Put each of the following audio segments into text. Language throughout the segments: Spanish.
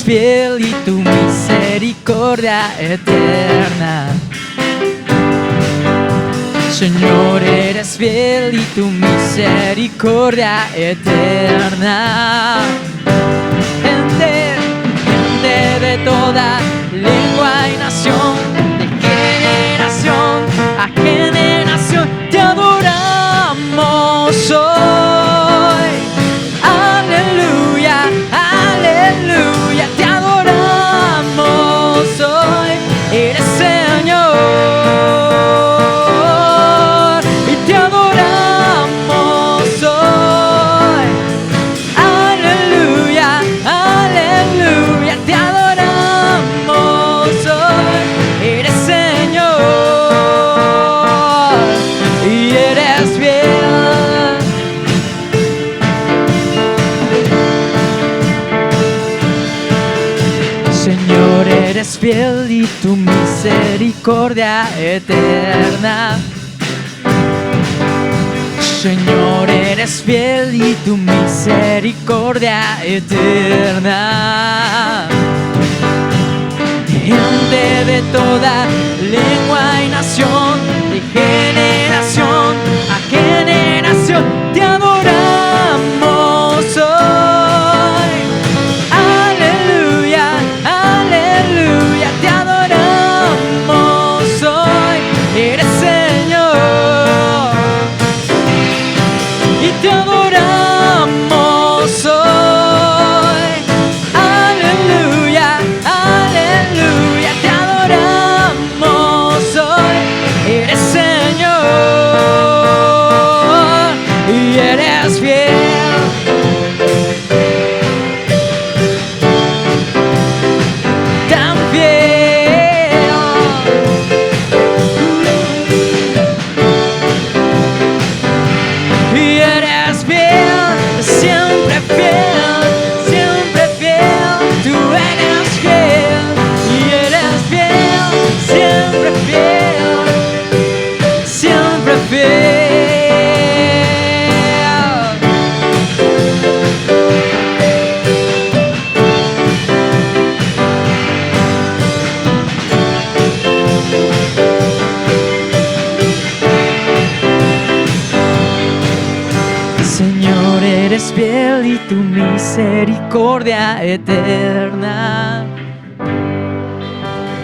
fiel y tu misericordia eterna. Señor, eres fiel y tu misericordia eterna. Gente de toda lengua y nación, de generación a generación, te adoramos hoy. Aleluya, aleluya, te adoramos hoy. Eres Señor y te adoramos hoy. Aleluya, aleluya, te adoramos hoy. Eres Señor y eres fiel. Señor, eres fiel y tu misericordia eterna. Señor, eres fiel y tu misericordia eterna. Gente de toda lengua y nación, de generación a generación, te adoramos hoy. Aleluya, aleluya, te adoramos hoy. Eres Señor y te adoramos hoy. Aleluya, aleluya, te adoramos hoy. Eres Señor y eres fiel. Tan fiel. Y eres fiel, siempre fiel, siempre fiel. Tú eres fiel y eres fiel, siempre fiel, siempre fiel. Señor, eres fiel y tu misericordia eterna.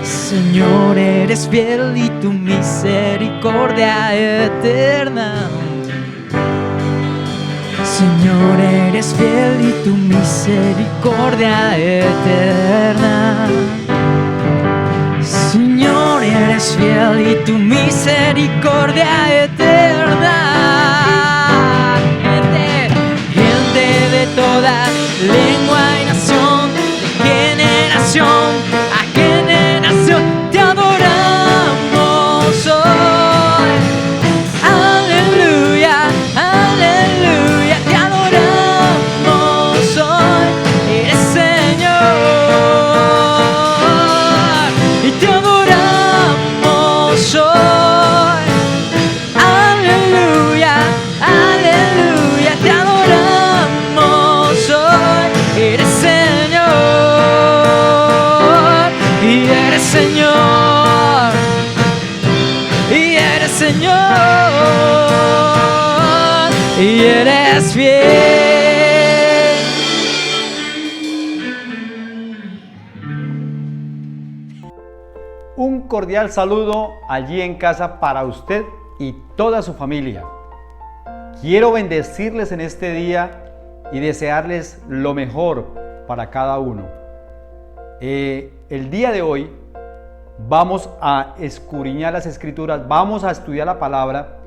Señor, eres fiel y tu misericordia eterna. Señor, eres fiel y tu misericordia eterna. Señor, eres fiel y tu misericordia eterna. Gente de toda lengua y nación, de generación a generación, te adoramos hoy. Aleluya, aleluya, te adoramos hoy. Eres Señor y te adoramos hoy. Aleluya, aleluya, te adoramos hoy. Eres Señor y eres Señor y eres Señor y eres fiel. Un cordial saludo allí en casa para usted y toda su familia. Quiero bendecirles en este día y desearles lo mejor para cada uno. El día de hoy vamos a escudriñar las Escrituras, vamos a estudiar la palabra.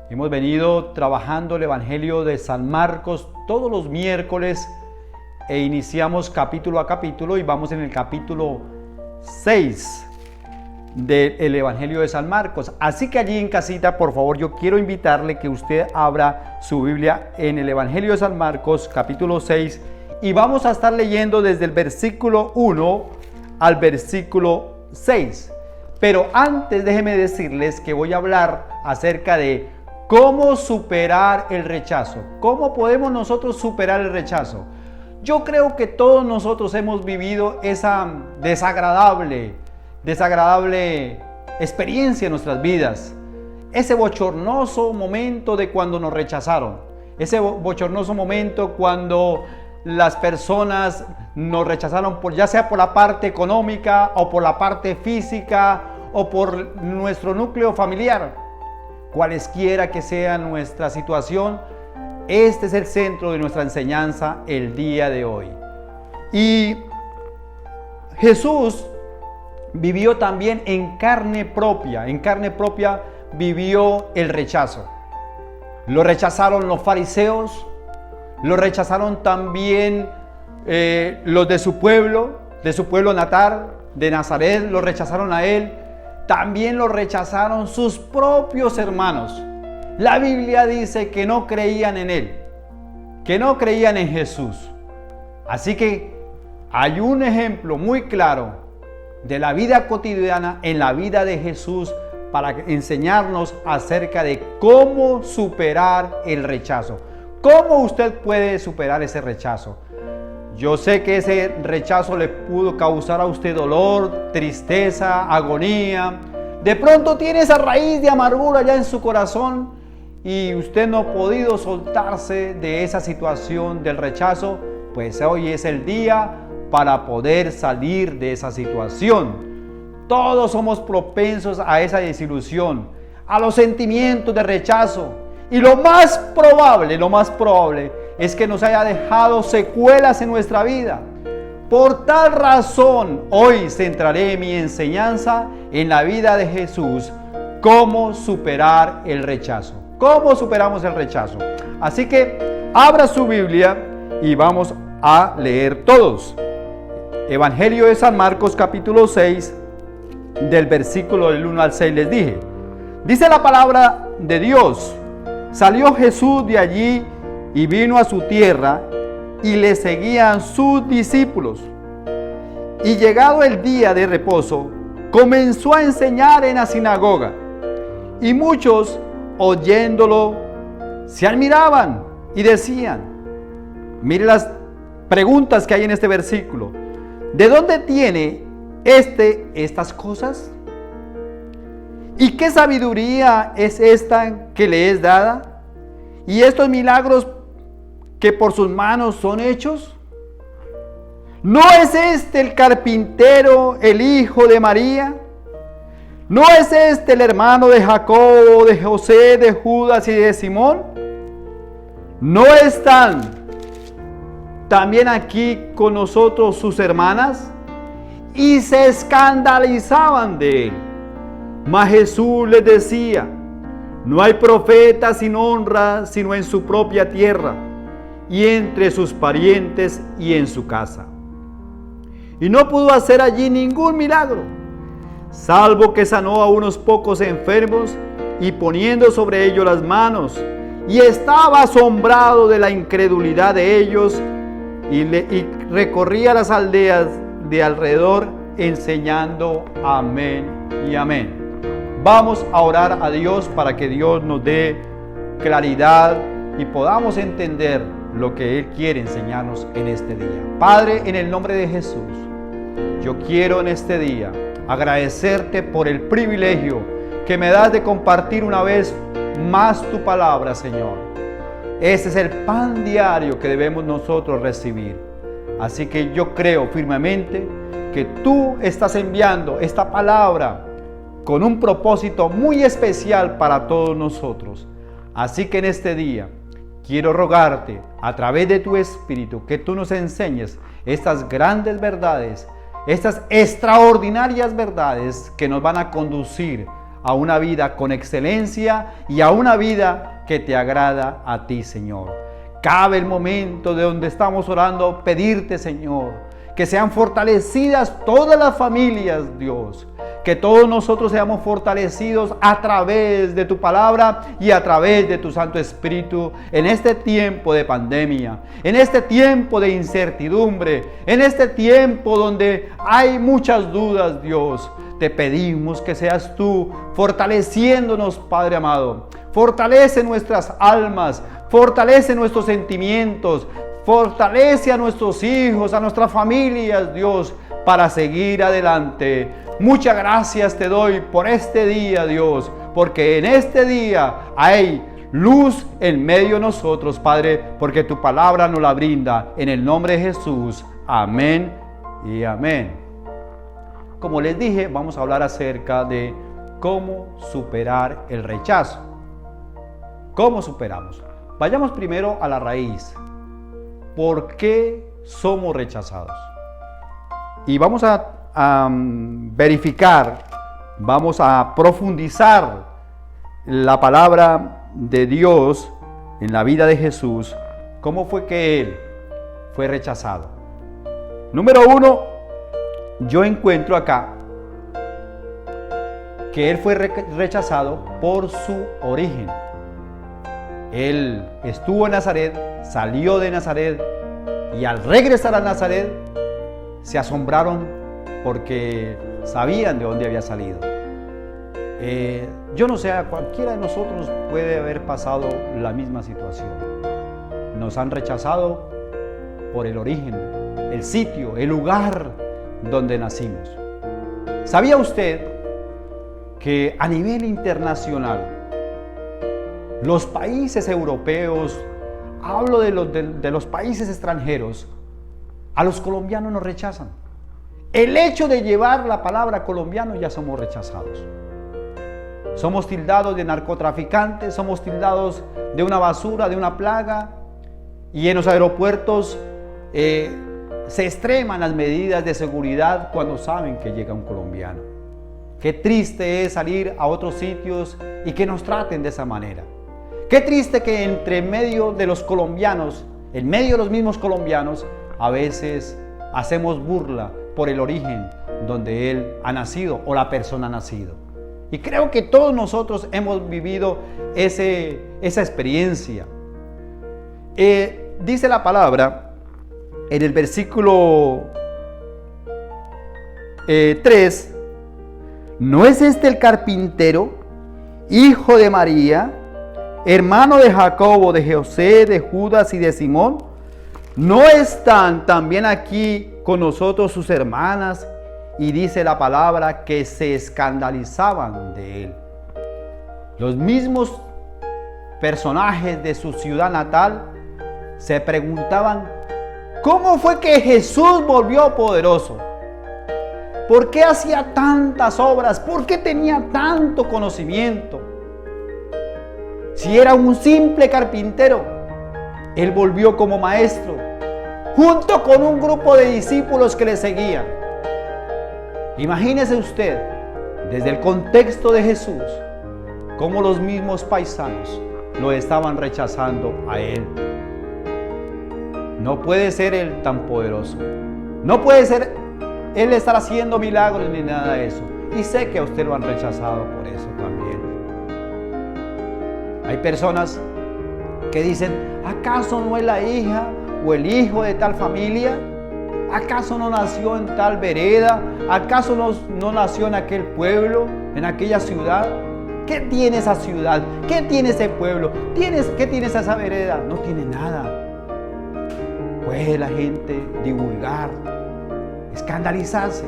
Hemos venido trabajando el Evangelio de San Marcos todos los miércoles e iniciamos capítulo a capítulo y vamos en el capítulo 6 del Evangelio de San Marcos. Así que allí en casita, por favor, yo quiero invitarle que usted abra su Biblia en el Evangelio de San Marcos, capítulo 6, y vamos a estar leyendo desde el versículo 1 al versículo 6. Pero antes déjeme decirles que voy a hablar acerca de cómo superar el rechazo. ¿Cómo podemos nosotros superar el rechazo? Yo creo que todos nosotros hemos vivido esa desagradable experiencia en nuestras vidas. Ese bochornoso momento de cuando nos rechazaron. Ese bochornoso momento cuando las personas nos rechazaron ya sea por la parte económica o por la parte física o por nuestro núcleo familiar. Cualesquiera que sea nuestra situación, este es el centro de nuestra enseñanza el día de hoy. Y Jesús vivió también en carne propia vivió el rechazo. Lo rechazaron los fariseos, lo rechazaron también los de su pueblo natal, de Nazaret, lo rechazaron a él. También lo rechazaron sus propios hermanos. La Biblia dice que no creían en él, que no creían en Jesús. Así que hay un ejemplo muy claro de la vida cotidiana en la vida de Jesús para enseñarnos acerca de cómo superar el rechazo. ¿Cómo usted puede superar ese rechazo? Yo sé que ese rechazo le pudo causar a usted dolor, tristeza, agonía. De pronto tiene esa raíz de amargura ya en su corazón y usted no ha podido soltarse de esa situación del rechazo. Pues hoy es el día para poder salir de esa situación. Todos somos propensos a esa desilusión, a los sentimientos de rechazo. Y lo más probable es que nos haya dejado secuelas en nuestra vida. Por tal razón, hoy centraré mi enseñanza en la vida de Jesús, cómo superar el rechazo. ¿Cómo superamos el rechazo? Así que abra su Biblia y vamos a leer todos. Evangelio de San Marcos capítulo 6, del versículo del 1 al 6 les dije. Dice la palabra de Dios: salió Jesús de allí y vino a su tierra, y le seguían sus discípulos. Y llegado el día de reposo, comenzó a enseñar en la sinagoga. Y muchos, oyéndolo, se admiraban y decían, mire las preguntas que hay en este versículo: ¿de dónde tiene estas cosas? ¿Y qué sabiduría es esta que le es dada? ¿Y estos milagros que por sus manos son hechos? ¿No es este el carpintero, el hijo de María? ¿No es este el hermano de Jacobo, de José, de Judas y de Simón? ¿No están también aquí con nosotros sus hermanas? Y se escandalizaban de él. Mas Jesús les decía: no hay profeta sin honra sino en su propia tierra, y entre sus parientes y en su casa. Y no pudo hacer allí ningún milagro, salvo que sanó a unos pocos enfermos y poniendo sobre ellos las manos, y estaba asombrado de la incredulidad de ellos, y recorría las aldeas de alrededor enseñando. Amén y amén. Vamos a orar a Dios para que Dios nos dé claridad y podamos entender lo que Él quiere enseñarnos en este día. Padre, en el nombre de Jesús, yo quiero en este día agradecerte por el privilegio que me das de compartir una vez más tu palabra, Señor. Ese es el pan diario que debemos nosotros recibir. Así que yo creo firmemente que tú estás enviando esta palabra con un propósito muy especial para todos nosotros. Así que en este día quiero rogarte a través de tu Espíritu que tú nos enseñes estas grandes verdades, estas extraordinarias verdades que nos van a conducir a una vida con excelencia y a una vida que te agrada a ti, Señor. Cabe el momento de donde estamos orando pedirte, Señor, que sean fortalecidas todas las familias, Dios. Que todos nosotros seamos fortalecidos a través de tu palabra y a través de tu Santo Espíritu en este tiempo de pandemia, en este tiempo de incertidumbre, en este tiempo donde hay muchas dudas, Dios. Te pedimos que seas tú fortaleciéndonos, Padre amado. Fortalece nuestras almas, fortalece nuestros sentimientos, Fortalece a nuestros hijos, a nuestras familias, Dios, para seguir adelante. Muchas gracias te doy por este día, Dios, porque en este día hay luz en medio de nosotros, Padre, porque tu palabra nos la brinda. En el nombre de Jesús. Amén y amén. Como les dije, vamos a hablar acerca de cómo superar el rechazo. ¿Cómo superamos? Vayamos primero a la raíz. ¿Por qué somos rechazados? Y vamos a verificar, vamos a profundizar la palabra de Dios en la vida de Jesús. ¿Cómo fue que Él fue rechazado? Número uno, yo encuentro acá que Él fue rechazado por su origen. Él estuvo en Nazaret, salió de Nazaret y al regresar a Nazaret se asombraron porque sabían de dónde había salido. Yo no sé, a cualquiera de nosotros puede haber pasado la misma situación. Nos han rechazado por el origen, el sitio, el lugar donde nacimos. ¿Sabía usted que a nivel internacional los países europeos, hablo de los países extranjeros, a los colombianos nos rechazan? El hecho de llevar la palabra colombiano ya somos rechazados. Somos tildados de narcotraficantes, somos tildados de una basura, de una plaga. Y en los aeropuertos se extreman las medidas de seguridad cuando saben que llega un colombiano. Qué triste es salir a otros sitios y que nos traten de esa manera. Qué triste que entre medio de los colombianos, en medio de los mismos colombianos, a veces hacemos burla por el origen donde él ha nacido o la persona ha nacido. Y creo que todos nosotros hemos vivido esa experiencia. Dice la palabra en el versículo 3, ¿no es este el carpintero, hijo de María, hermano de Jacobo, de José, de Judas y de Simón? ¿No están también aquí con nosotros sus hermanas? Y dice la palabra que se escandalizaban de él. Los mismos personajes de su ciudad natal se preguntaban, ¿cómo fue que Jesús volvió poderoso? ¿Por qué hacía tantas obras? ¿Por qué tenía tanto conocimiento? Si era un simple carpintero, él volvió como maestro, junto con un grupo de discípulos que le seguían. Imagínese usted, desde el contexto de Jesús, cómo los mismos paisanos lo estaban rechazando a él. No puede ser él tan poderoso. No puede ser él estar haciendo milagros ni nada de eso. Y sé que a usted lo han rechazado por eso también. Hay personas que dicen, ¿acaso no es la hija o el hijo de tal familia? ¿Acaso no nació en tal vereda? ¿Acaso no nació en aquel pueblo, en aquella ciudad? ¿Qué tiene esa ciudad? ¿Qué tiene ese pueblo? ¿Qué tiene esa vereda? No tiene nada. Puede la gente divulgar, escandalizarse,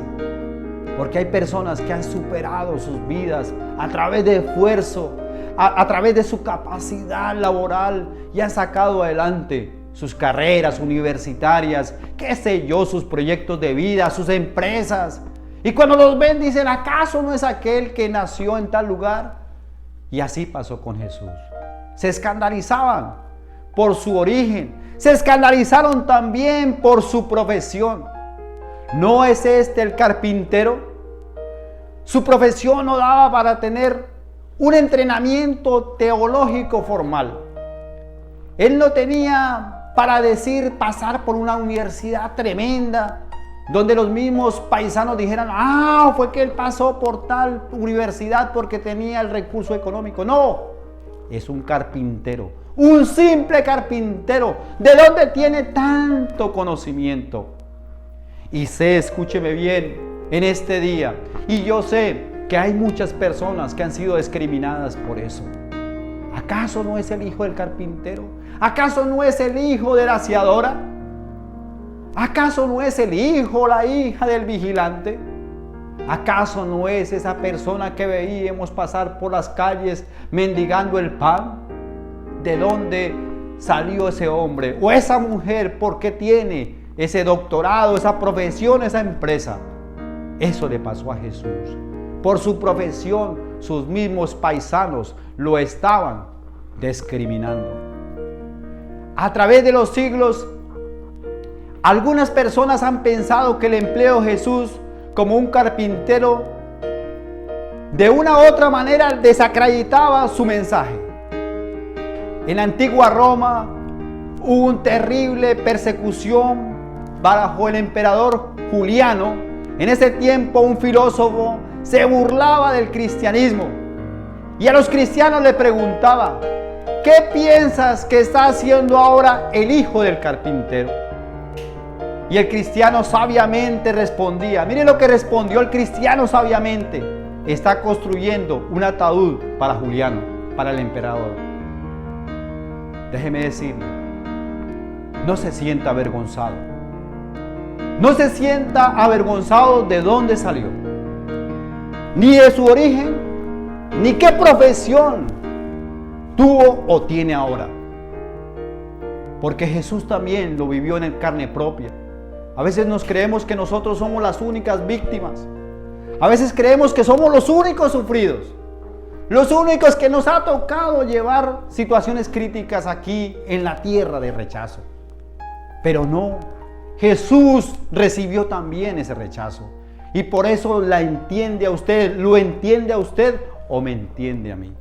porque hay personas que han superado sus vidas a través de esfuerzo, a través de su capacidad laboral y han sacado adelante sus carreras universitarias, qué sé yo, sus proyectos de vida, sus empresas. Y cuando los ven dicen, ¿acaso no es aquel que nació en tal lugar? Y así pasó con Jesús. Se escandalizaban por su origen, se escandalizaron también por su profesión. ¿No es este el carpintero? Su profesión no daba para tener un entrenamiento teológico formal. Él no tenía para pasar por una universidad tremenda, donde los mismos paisanos dijeran, fue que él pasó por tal universidad porque tenía el recurso económico. No, es un carpintero, un simple carpintero. ¿De dónde tiene tanto conocimiento? Y sé, escúcheme bien, en este día, y yo sé que hay muchas personas que han sido discriminadas por eso. ¿Acaso no es el hijo del carpintero? ¿Acaso no es el hijo de la aseadora? ¿Acaso no es el hijo o la hija del vigilante? ¿Acaso no es esa persona que veíamos pasar por las calles mendigando el pan? ¿De dónde salió ese hombre o esa mujer? ¿Por qué tiene ese doctorado, esa profesión, esa empresa? Eso le pasó a Jesús. Por su profesión, sus mismos paisanos lo estaban discriminando. A través de los siglos, algunas personas han pensado que el empleo de Jesús como un carpintero de una u otra manera desacreditaba su mensaje. En la antigua Roma hubo una terrible persecución bajo el emperador Juliano. En ese tiempo un filósofo se burlaba del cristianismo y a los cristianos le preguntaba: ¿qué piensas que está haciendo ahora el hijo del carpintero? Y el cristiano sabiamente respondía. Mire lo que respondió el cristiano sabiamente: está construyendo un ataúd para Juliano, para el emperador. Déjeme decirle, no se sienta avergonzado. No se sienta avergonzado de dónde salió, ni de su origen, ni qué profesión tuvo o tiene ahora. Porque Jesús también lo vivió en carne propia. A veces nos creemos que nosotros somos las únicas víctimas. A veces creemos que somos los únicos sufridos, los únicos que nos ha tocado llevar situaciones críticas aquí en la tierra de rechazo. Pero no, Jesús recibió también ese rechazo. Y por eso la entiende a usted, lo entiende a usted o me entiende a mí.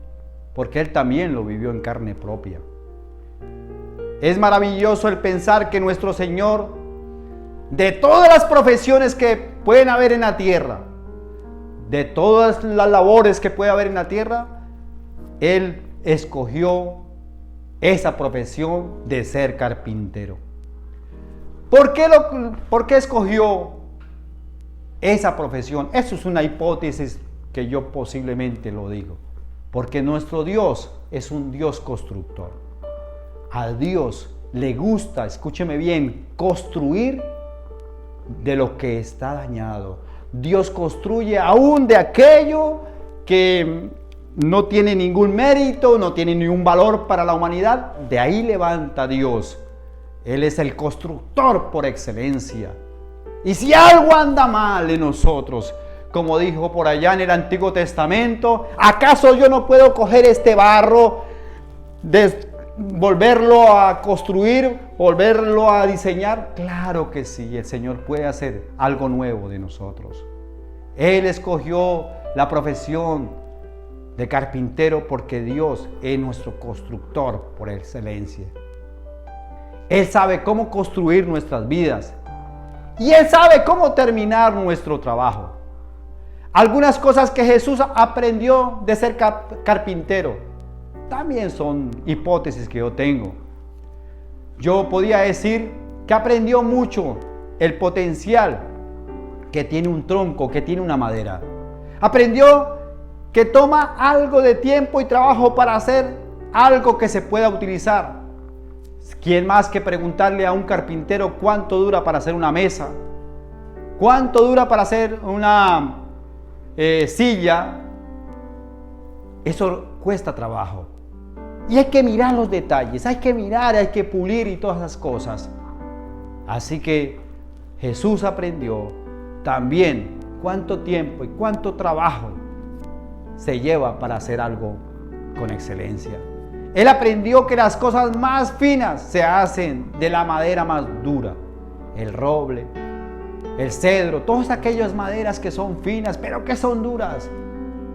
Porque Él también lo vivió en carne propia. Es maravilloso el pensar que nuestro Señor, de todas las profesiones que pueden haber en la tierra, de todas las labores que puede haber en la tierra, Él escogió esa profesión de ser carpintero. ¿Por qué escogió esa profesión? Eso es una hipótesis que yo posiblemente lo digo. Porque nuestro Dios es un Dios constructor. A Dios le gusta, escúcheme bien, construir de lo que está dañado. Dios construye aún de aquello que no tiene ningún mérito, no tiene ningún valor para la humanidad. De ahí levanta Dios. Él es el constructor por excelencia. Y si algo anda mal en nosotros, como dijo por allá en el Antiguo Testamento, ¿acaso yo no puedo coger este barro, volverlo a construir, volverlo a diseñar? Claro que sí, el Señor puede hacer algo nuevo de nosotros. Él escogió la profesión de carpintero porque Dios es nuestro constructor por excelencia. Él sabe cómo construir nuestras vidas y Él sabe cómo terminar nuestro trabajo. Algunas cosas que Jesús aprendió de ser carpintero también son hipótesis que yo tengo. Yo podía decir que aprendió mucho el potencial que tiene un tronco, que tiene una madera. Aprendió que toma algo de tiempo y trabajo para hacer algo que se pueda utilizar. ¿Quién más que preguntarle a un carpintero cuánto dura para hacer una mesa? ¿Cuánto dura para hacer una silla? Eso cuesta trabajo. Y hay que mirar los detalles, hay que mirar, hay que pulir y todas esas cosas. Así que Jesús aprendió también cuánto tiempo y cuánto trabajo se lleva para hacer algo con excelencia. Él aprendió que las cosas más finas se hacen de la madera más dura. El roble, el cedro, todas aquellas maderas que son finas, pero que son duras.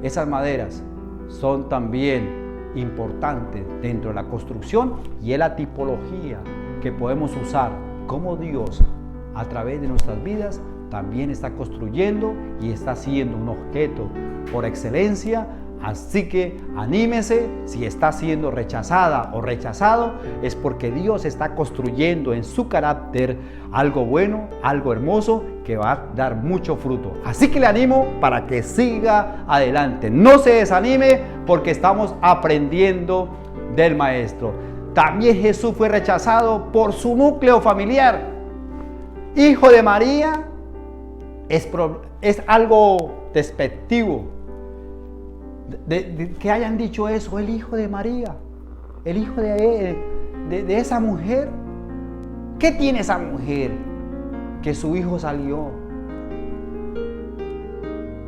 Esas maderas son también importantes dentro de la construcción y es la tipología que podemos usar como Dios a través de nuestras vidas también está construyendo y está siendo un objeto por excelencia. Así que anímese, si está siendo rechazada o rechazado, es porque Dios está construyendo en su carácter algo bueno, algo hermoso, que va a dar mucho fruto. Así que le animo para que siga adelante. No se desanime porque estamos aprendiendo del Maestro. También Jesús fue rechazado por su núcleo familiar. Hijo de María es algo despectivo de que hayan dicho eso, el hijo de María, el hijo de esa mujer. ¿Qué tiene esa mujer? Que su hijo salió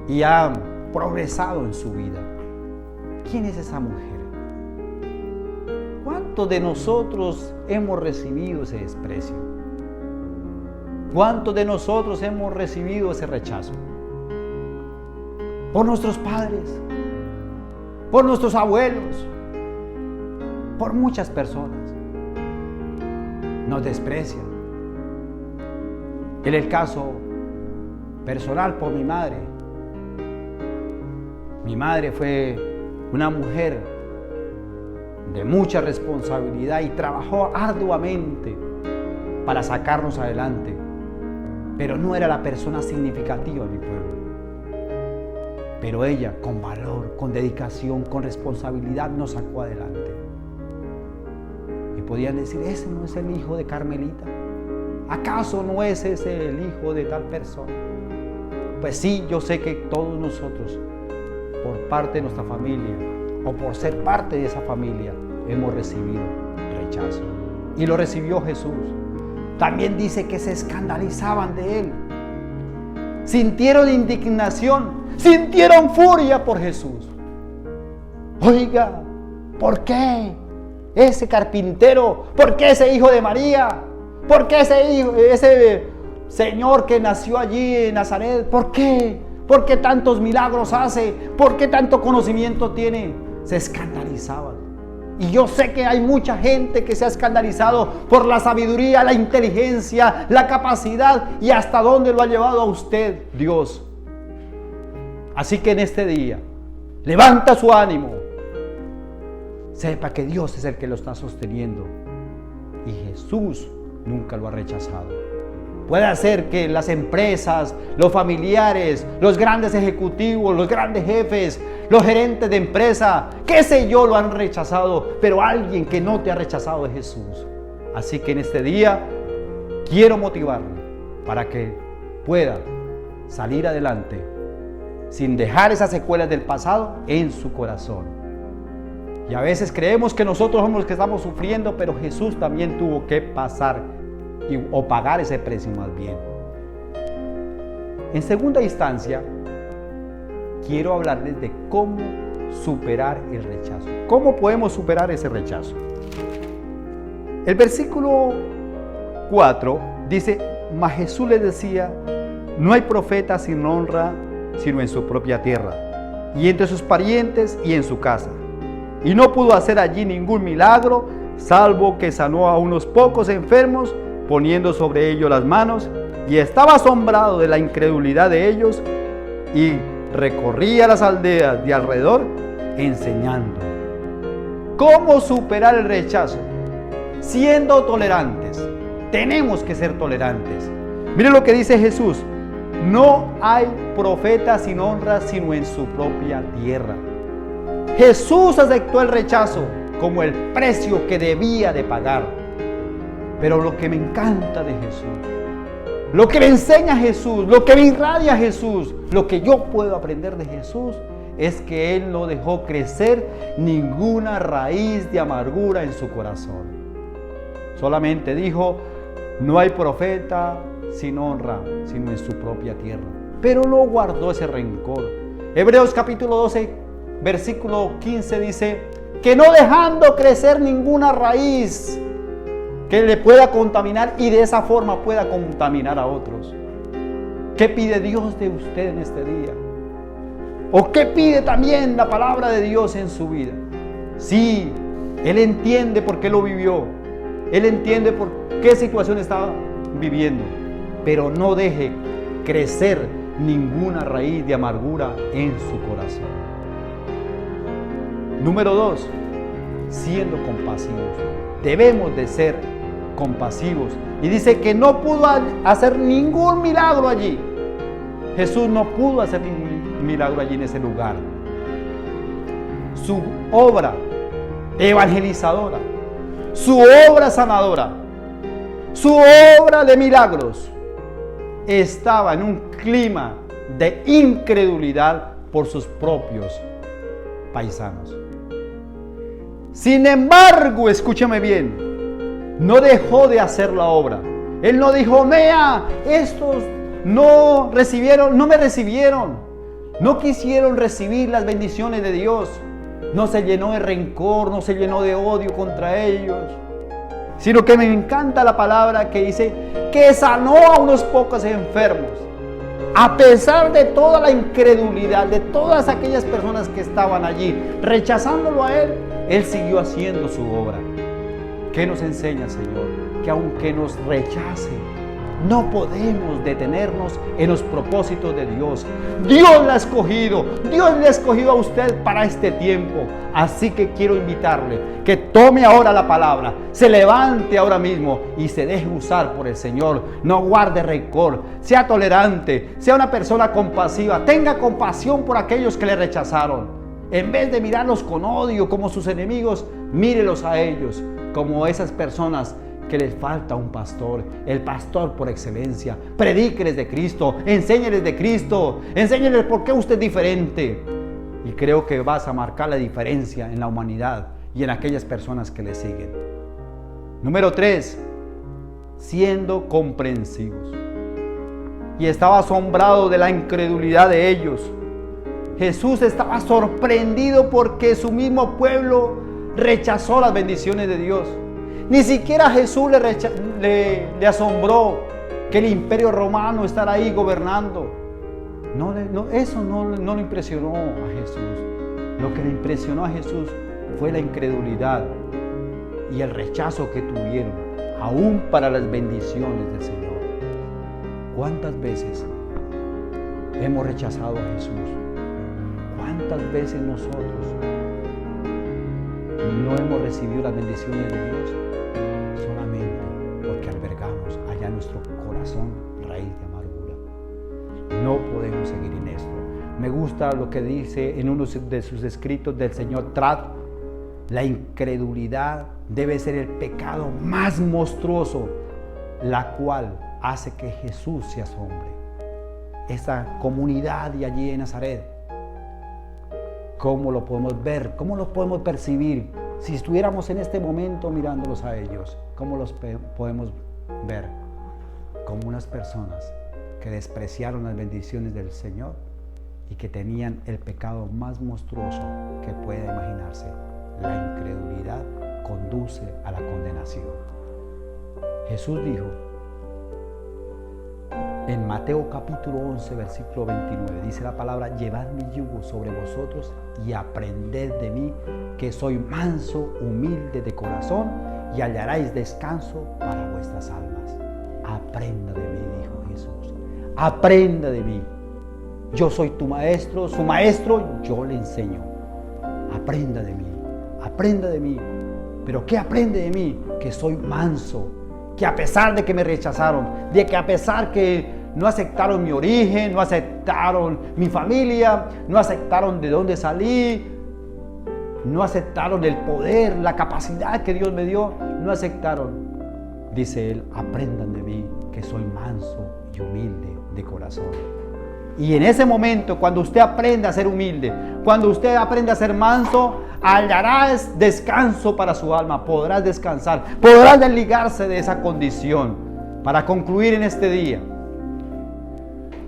y ha progresado en su vida. ¿Quién es esa mujer? ¿Cuántos de nosotros hemos recibido ese desprecio? ¿Cuántos de nosotros hemos recibido ese rechazo? Por nuestros padres, por nuestros abuelos, por muchas personas. Nos desprecian. En el caso personal, por mi madre. Mi madre fue una mujer de mucha responsabilidad y trabajó arduamente para sacarnos adelante, pero no era la persona significativa de mi pueblo. Pero ella, con valor, con dedicación, con responsabilidad, nos sacó adelante. Y podían decir, ese no es el hijo de Carmelita. ¿Acaso no es ese el hijo de tal persona? Pues sí, yo sé que todos nosotros, por parte de nuestra familia, o por ser parte de esa familia, hemos recibido rechazo. Y lo recibió Jesús. También dice que se escandalizaban de él. Sintieron indignación, sintieron furia por Jesús. Oiga, ¿por qué ese carpintero? ¿Por qué ese hijo de María? ¿Por qué ese señor que nació allí en Nazaret? ¿Por qué? ¿Por qué tantos milagros hace? ¿Por qué tanto conocimiento tiene? Se escandalizaban. Y yo sé que hay mucha gente que se ha escandalizado por la sabiduría, la inteligencia, la capacidad y hasta dónde lo ha llevado a usted Dios. Así que en este día, levanta su ánimo. Sepa que Dios es el que lo está sosteniendo y Jesús nunca lo ha rechazado. Puede ser que las empresas, los familiares, los grandes ejecutivos, los grandes jefes, los gerentes de empresa, qué sé yo, lo han rechazado, pero alguien que no te ha rechazado es Jesús. Así que en este día quiero motivarle para que pueda salir adelante sin dejar esas secuelas del pasado en su corazón. Y a veces creemos que nosotros somos los que estamos sufriendo, pero Jesús también tuvo que pasar o pagar ese precio más bien. En segunda instancia, quiero hablarles de cómo superar el rechazo. ¿Cómo podemos superar ese rechazo? El versículo 4 dice, mas Jesús les decía, no hay profeta sin honra, sino en su propia tierra, y entre sus parientes y en su casa. Y no pudo hacer allí ningún milagro, salvo que sanó a unos pocos enfermos, poniendo sobre ellos las manos, y estaba asombrado de la incredulidad de ellos, y recorría las aldeas de alrededor enseñando. ¿Cómo superar el rechazo? Siendo tolerantes. Tenemos que ser tolerantes. Mire lo que dice Jesús: no hay profeta sin honra sino en su propia tierra. Jesús aceptó el rechazo como el precio que debía de pagar. Pero lo que me encanta de Jesús, lo que me enseña Jesús, lo que me irradia Jesús, lo que yo puedo aprender de Jesús, es que Él no dejó crecer ninguna raíz de amargura en su corazón. Solamente dijo, no hay profeta sin honra, sino en su propia tierra. Pero no guardó ese rencor. Hebreos capítulo 12, versículo 15 dice, que no dejando crecer ninguna raíz que le pueda contaminar y de esa forma pueda contaminar a otros. ¿Qué pide Dios de usted en este día? ¿O qué pide también la palabra de Dios en su vida? Sí, Él entiende por qué lo vivió. Él entiende por qué situación estaba viviendo. Pero no deje crecer ninguna raíz de amargura en su corazón. Número 2, siendo compasivos. Debemos de ser compasivos. Y dice que no pudo hacer ningún milagro allí. Jesús no pudo hacer ningún milagro allí en ese lugar. Su obra evangelizadora, su obra sanadora, su obra de milagros, estaba en un clima de incredulidad por sus propios paisanos. Sin embargo, escúchame bien, no dejó de hacer la obra. Él no dijo: vea, estos no me recibieron, no quisieron recibir las bendiciones de Dios. No se llenó de rencor, no se llenó de odio contra ellos, sino que me encanta la palabra que dice que sanó a unos pocos enfermos. A pesar de toda la incredulidad de todas aquellas personas que estaban allí, rechazándolo a Él, Él siguió haciendo su obra. ¿Qué nos enseña el Señor? Que aunque nos rechacen, no podemos detenernos en los propósitos de Dios. Dios la ha escogido. Dios le ha escogido a usted para este tiempo. Así que quiero invitarle que tome ahora la palabra, se levante ahora mismo y se deje usar por el Señor. No guarde rencor, sea tolerante, sea una persona compasiva. Tenga compasión por aquellos que le rechazaron. En vez de mirarlos con odio como sus enemigos, mírelos a ellos como esas personas que les falta un pastor, el pastor por excelencia. Predíqueles de Cristo, enséñeles de Cristo, enséñeles por qué usted es diferente. Y creo que vas a marcar la diferencia en la humanidad y en aquellas personas que le siguen. Número 3, siendo comprensivos. Y estaba asombrado de la incredulidad de ellos. Jesús estaba sorprendido porque su mismo pueblo rechazó las bendiciones de Dios. Ni siquiera a Jesús le asombró que el imperio romano estará ahí gobernando. Eso no le impresionó a Jesús. Lo que le impresionó a Jesús fue la incredulidad y el rechazo que tuvieron, aún para las bendiciones del Señor. ¿Cuántas veces hemos rechazado a Jesús? ¿Cuántas veces nosotros no hemos recibido las bendiciones de Dios? Solamente porque albergamos allá en nuestro corazón raíz de amargura. No podemos seguir en esto. Me gusta lo que dice en uno de sus escritos del señor Trapp: la incredulidad debe ser el pecado más monstruoso, la cual hace que Jesús se asombre. Esa comunidad de allí en Nazaret, ¿cómo lo podemos ver? ¿Cómo lo podemos percibir? Si estuviéramos en este momento mirándolos a ellos, ¿cómo los podemos ver? Como unas personas que despreciaron las bendiciones del Señor y que tenían el pecado más monstruoso que pueda imaginarse. La incredulidad conduce a la condenación. Jesús dijo en Mateo capítulo 11, versículo 29, dice la palabra: llevad mi yugo sobre vosotros y aprended de mí, que soy manso, humilde de corazón, y hallaréis descanso para vuestras almas. Aprenda de mí, dijo Jesús. Aprenda de mí. Yo soy tu maestro, su maestro, yo le enseño. Aprenda de mí, aprenda de mí. ¿Pero qué aprende de mí? Que soy manso, que a pesar de que me rechazaron, de que a pesar que no aceptaron mi origen, no aceptaron mi familia, no aceptaron de dónde salí, no aceptaron el poder, la capacidad que Dios me dio, no aceptaron. Dice Él: aprendan de mí, que soy manso y humilde de corazón. Y en ese momento, cuando usted aprende a ser humilde, cuando usted aprende a ser manso, hallarás descanso para su alma, podrás descansar, podrás desligarse de esa condición. Para concluir en este día,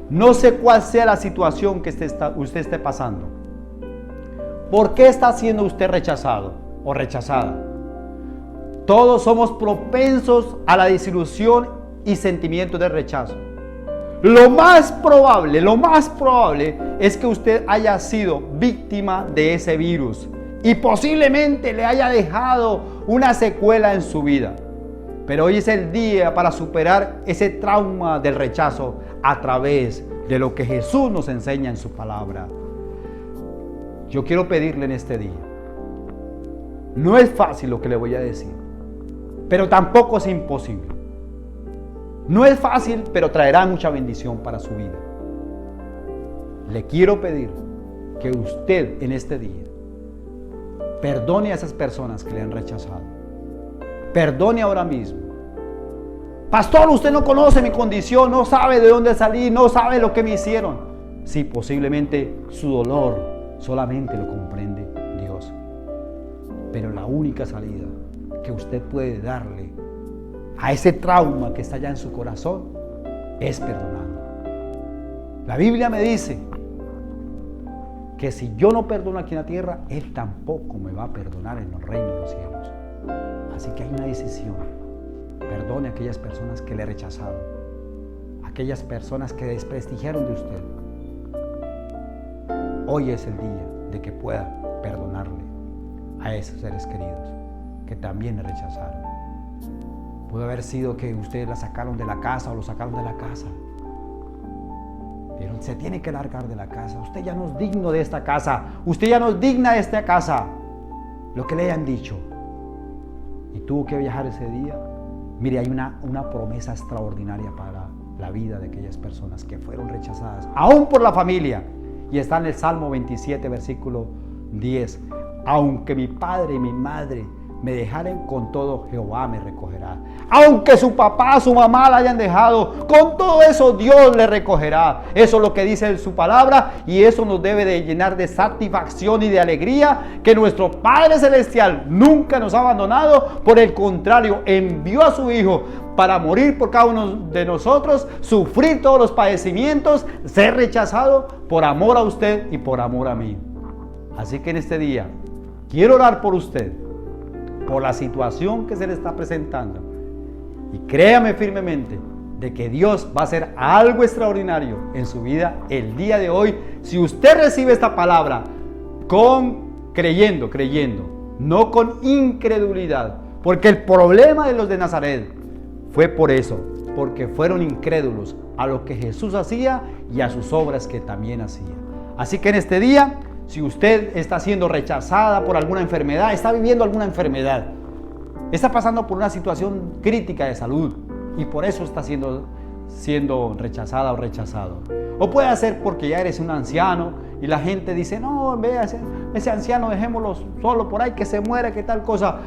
no sé cuál sea la situación que usted esté pasando. ¿Por qué está siendo usted rechazado o rechazada? Todos somos propensos a la desilusión y sentimientos de rechazo. Lo más probable es que usted haya sido víctima de ese virus y posiblemente le haya dejado una secuela en su vida. Pero hoy es el día para superar ese trauma del rechazo a través de lo que Jesús nos enseña en su palabra. Yo quiero pedirle en este día, no es fácil lo que le voy a decir, pero tampoco es imposible. No es fácil, pero traerá mucha bendición para su vida. Le quiero pedir que usted en este día Perdone a esas personas que le han rechazado. Perdone ahora mismo. Pastor, usted no conoce mi condición, no sabe de dónde salí, no sabe lo que me hicieron. Sí, posiblemente su dolor solamente lo comprende Dios. Pero la única salida que usted puede darle a ese trauma que está allá en su corazón es perdonando. La Biblia me dice que si yo no perdono aquí en la tierra, Él tampoco me va a perdonar en el reino de los cielos. Así que hay una decisión. Perdone a aquellas personas que le rechazaron, aquellas personas que desprestigiaron de usted. Hoy es el día de que pueda perdonarle a esos seres queridos que también le rechazaron. Puede haber sido que ustedes la sacaron de la casa o lo sacaron de la casa. Pero se tiene que largar de la casa. Usted ya no es digno de esta casa. Usted ya no es digna de esta casa. Lo que le hayan dicho. Y tuvo que viajar ese día. Mire, hay una promesa extraordinaria para la vida de aquellas personas que fueron rechazadas, aún por la familia. Y está en el Salmo 27, versículo 10. Aunque mi padre y mi madre me dejaren, con todo Jehová me recogerá. Aunque su papá, su mamá la hayan dejado, con todo eso Dios le recogerá. Eso es lo que dice su palabra, y eso nos debe de llenar de satisfacción y de alegría, que nuestro Padre Celestial nunca nos ha abandonado. Por el contrario, envió a su Hijo para morir por cada uno de nosotros, sufrir todos los padecimientos, ser rechazado por amor a usted y por amor a mí. Así que en este día quiero orar por usted, por la situación que se le está presentando, y créame firmemente de que Dios va a hacer algo extraordinario en su vida el día de hoy, si usted recibe esta palabra creyendo, no con incredulidad, porque el problema de los de Nazaret fue por eso, porque fueron incrédulos a lo que Jesús hacía y a sus obras que también hacía. Así que en este día, si usted está siendo rechazada por alguna enfermedad, está viviendo alguna enfermedad, está pasando por una situación crítica de salud y por eso está siendo rechazada o rechazado. O puede ser porque ya eres un anciano y la gente dice, no, vea, ese anciano dejémoslo solo por ahí, que se muera, que tal cosa.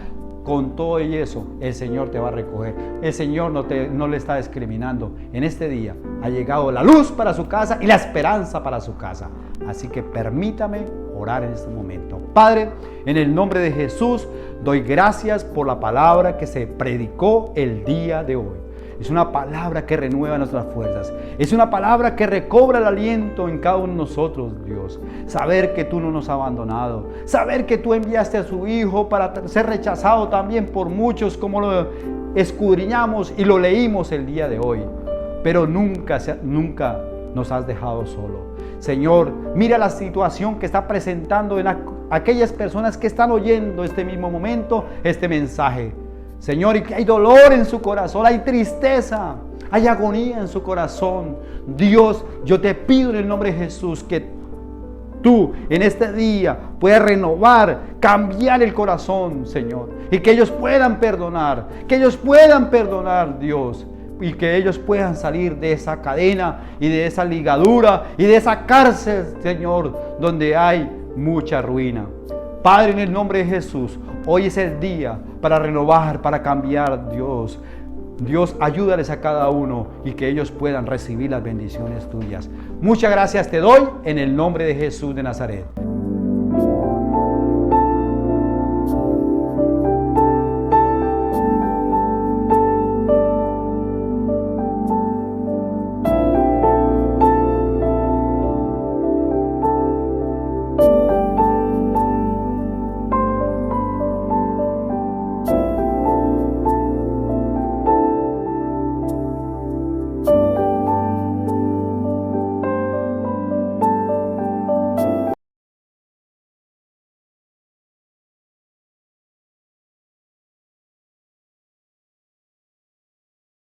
Con todo y eso, el Señor te va a recoger. El Señor no le está discriminando. En este día ha llegado la luz para su casa y la esperanza para su casa. Así que permítame orar en este momento. Padre, en el nombre de Jesús, doy gracias por la palabra que se predicó el día de hoy. Es una palabra que renueva nuestras fuerzas. Es una palabra que recobra el aliento en cada uno de nosotros, Dios. Saber que tú no nos has abandonado. Saber que tú enviaste a su Hijo para ser rechazado también por muchos, como lo escudriñamos y lo leímos el día de hoy. Pero nunca nos has dejado solo. Señor, mira la situación que está presentando en aquellas personas que están oyendo este mismo momento, este mensaje. Señor, y que hay dolor en su corazón, hay tristeza, hay agonía en su corazón. Dios, yo te pido en el nombre de Jesús que tú en este día puedas renovar, cambiar el corazón, Señor. Y que ellos puedan perdonar, Dios. Y que ellos puedan salir de esa cadena y de esa ligadura y de esa cárcel, Señor, donde hay mucha ruina. Padre, en el nombre de Jesús, hoy es el día para renovar, para cambiar, Dios. Dios, ayúdales a cada uno y que ellos puedan recibir las bendiciones tuyas. Muchas gracias te doy en el nombre de Jesús de Nazaret.